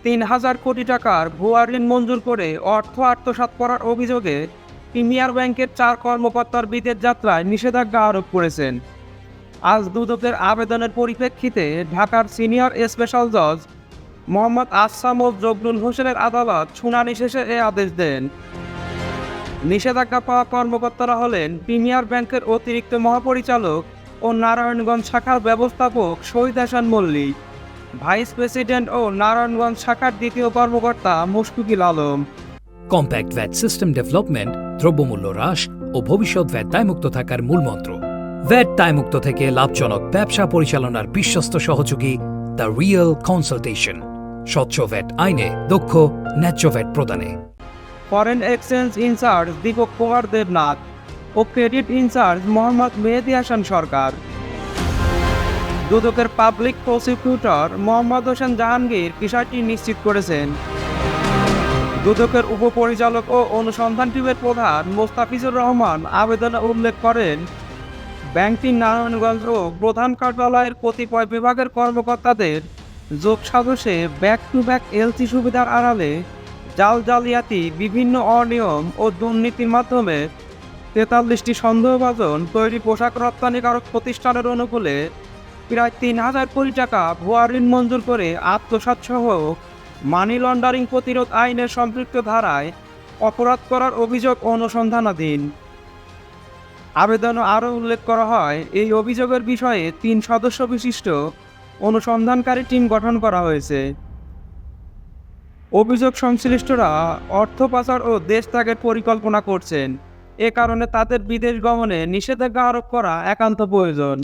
৩,০০০ কোটি টাকার ভুয়া ঋণ মঞ্জুর করে অর্থ আত্মসাৎ করার অভিযোগে প্রিমিয়ার ব্যাংকের ৪ কর্মকর্তার বিদেশ যাত্রায় নিষেধাজ্ঞা আরোপ করেছেন। আজ দুদকের আবেদনের পরিপ্রেক্ষিতে ঢাকার সিনিয়র স্পেশাল জজ মোহাম্মদ আসাম ও জবরুল হোসেনের আদালত শুনানি শেষে এ আদেশ দেন। নিষেধাজ্ঞা পাওয়া কর্মকর্তারা হলেন প্রিমিয়ার ব্যাংকের অতিরিক্ত মহাপরিচালক ও নারায়ণগঞ্জ শাখার ব্যবস্থাপক শহীদ হাসান মল্লিক, ভাইস প্রেসিডেন্ট ও নারায়ণগঞ্জ শাখার দ্বিতীয় কর্মকর্তা Mushfiqul Alam. Compact VAT system development, দ্রব্যমূল্য হ্রাস ও ভবিষ্যৎ ভ্যাট দায়মুক্ত থাকার মূলমন্ত্র। ভ্যাট দায়মুক্ত থেকে লাভজনক ব্যবসা পরিচালনার বিশ্বস্ত সহযোগী দ্য রিয়েল কনসালটেশন। স্বচ্ছ ভ্যাট আইনে দক্ষ ন্যায্য ভ্যাট প্রদানে। Foreign exchange in charge Dipak Kumar Debnath ও ক্রেডিট ইনচার্জ মোহাম্মদ মেহেদী হাসান সরকার। দুদকের পাবলিক প্রসিকিউটর মোহাম্মদ হোসেন জাহাঙ্গীর বিষয়টি নিশ্চিত করেছেন। দুদকের উপপরিচালক ও অনুসন্ধান টিমের প্রধান মোস্তাফিজুর রহমান আবেদনে উল্লেখ করেন, ব্যাংকটির নারায়ণগঞ্জ ও প্রধান কার্যালয়ের কতিপয় বিভাগের কর্মকর্তাদের যোগ সাজসে ব্যাক টু ব্যাক এলসি সুবিধার আড়ালে জালিয়াতি, বিভিন্ন অনিয়ম ও দুর্নীতির মাধ্যমে ৪৩টি সন্দেহভাজন তৈরি পোশাক রপ্তানিকারক প্রতিষ্ঠানের অনুকূলে প্রায় ৩,০০০ কোটি টাকা ভুয়া ঋণ মঞ্জুর করে আত্মসাৎসহ মানি লন্ডারিং প্রতিরোধ আইনের সম্পৃক্ত ধারায় অপরাধ করার অভিযোগ অনুসন্ধানাধীন। আবেদনে আরও উল্লেখ করা হয়, এই অভিযোগের বিষয়ে ৩ সদস্য বিশিষ্ট অনুসন্ধানকারী টিম গঠন করা হয়েছে। অভিযোগ সংশ্লিষ্টরা অর্থ পাচার ও দেশ ত্যাগের পরিকল্পনা করছেন। এ কারণে তাদের বিদেশ গমনে নিষেধাজ্ঞা আরোপ করা একান্ত প্রয়োজন।